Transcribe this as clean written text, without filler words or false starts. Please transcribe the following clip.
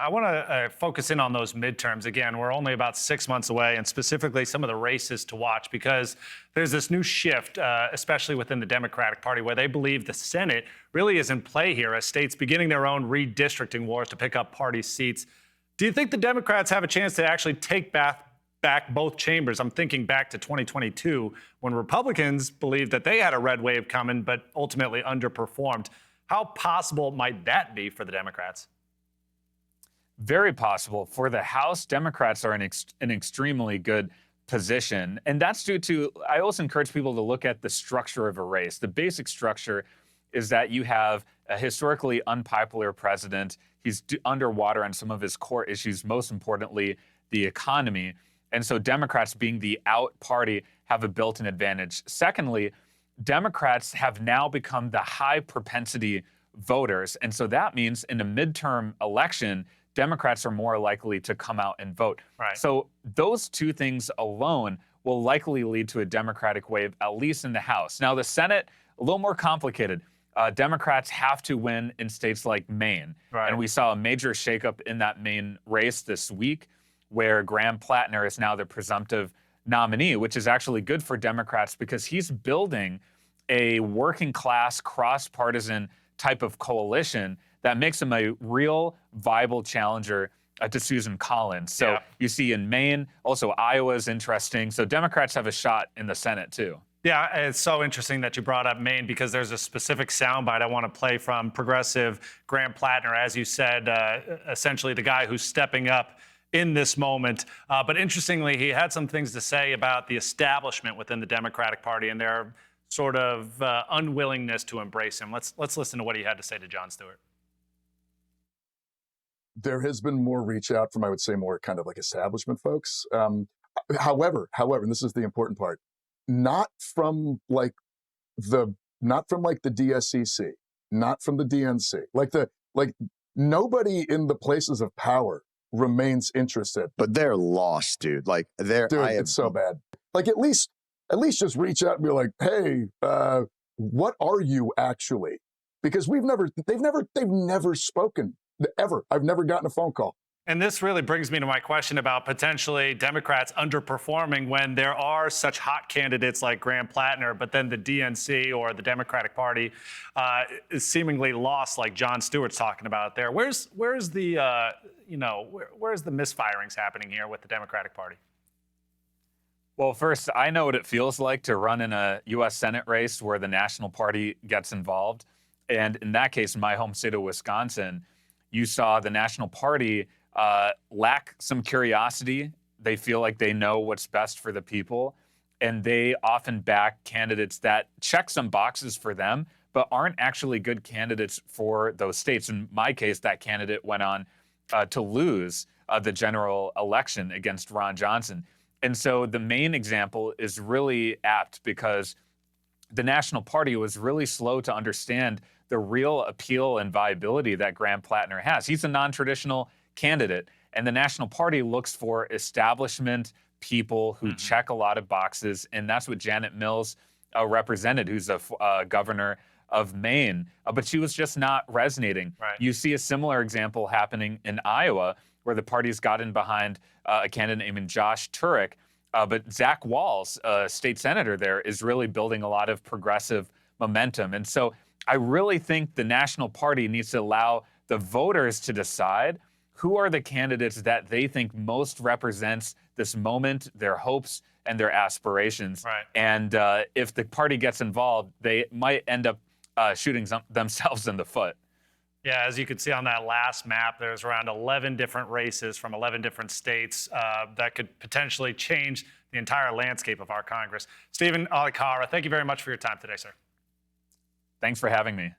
I want to focus in on those midterms. Again, we're only about 6 months away, and specifically some of the races to watch, because there's this new shift, especially within the Democratic Party, where they believe the Senate really is in play here as states beginning their own redistricting wars to pick up party seats. Do you think the Democrats have a chance to actually take back both chambers? I'm thinking back to 2022 when Republicans believed that they had a red wave coming, but ultimately underperformed. How possible might that be for the Democrats? Very possible. For the House, Democrats are in an extremely good position. And that's due to, I always encourage people to look at the structure of a race. The basic structure is that you have a historically unpopular president. He's underwater on some of his core issues, most importantly, the economy. And so Democrats, being the out party, have a built-in advantage. Secondly, Democrats have now become the high propensity voters. And so that means in a midterm election, Democrats are more likely to come out and vote. Right. So those two things alone will likely lead to a Democratic wave, at least in the House. Now, the Senate, a little more complicated. Democrats have to win in states like Maine. Right. And we saw a major shakeup in that Maine race this week, where Platner is now the presumptive nominee, which is actually good for Democrats because he's building a working class, cross-partisan type of coalition that makes him a real viable challenger to Susan Collins. So you see in Maine, also Iowa is interesting. So Democrats have a shot in the Senate too. Yeah, it's so interesting that you brought up Maine, because there's a specific soundbite I want to play from progressive Platner, as you said, essentially the guy who's stepping up in this moment. But interestingly, he had some things to say about the establishment within the Democratic Party and their sort of unwillingness to embrace him. Let's listen to what he had to say to Jon Stewart. There has been more reach out from, I would say, more kind of like establishment folks. However, and this is the important part, not from like the DSCC, not from the DNC, like nobody in the places of power remains interested. But they're lost, dude. Like it's so bad. Like at least just reach out and be like, hey, what are you actually? Because they've never spoken. Ever. I've never gotten a phone call. And this really brings me to my question about potentially Democrats underperforming when there are such hot candidates like Platner, but then the DNC or the Democratic Party is seemingly lost, like Jon Stewart's talking about there. Where's the misfirings happening here with the Democratic Party? Well, first, I know what it feels like to run in a U.S. Senate race where the National Party gets involved. And in that case, in my home state of Wisconsin, you saw the National Party lack some curiosity. They feel like they know what's best for the people, and they often back candidates that check some boxes for them, but aren't actually good candidates for those states. In my case, that candidate went on to lose the general election against Ron Johnson. And so the Maine example is really apt because the National Party was really slow to understand the real appeal and viability that Platner has. He's a non-traditional candidate, and the National Party looks for establishment people who check a lot of boxes, and that's what Janet Mills represented, who's a governor of Maine, but she was just not resonating. Right. You see a similar example happening in Iowa, where the party's gotten behind a candidate named Josh Turek, but Zach Walz, a state senator there, is really building a lot of progressive momentum. And so I really think the National Party needs to allow the voters to decide who are the candidates that they think most represents this moment, their hopes, and their aspirations. Right. And if the party gets involved, they might end up shooting themselves in the foot. Yeah, as you can see on that last map, there's around 11 different races from 11 different states that could potentially change the entire landscape of our Congress. Stephen Olikara, thank you very much for your time today, sir. Thanks for having me.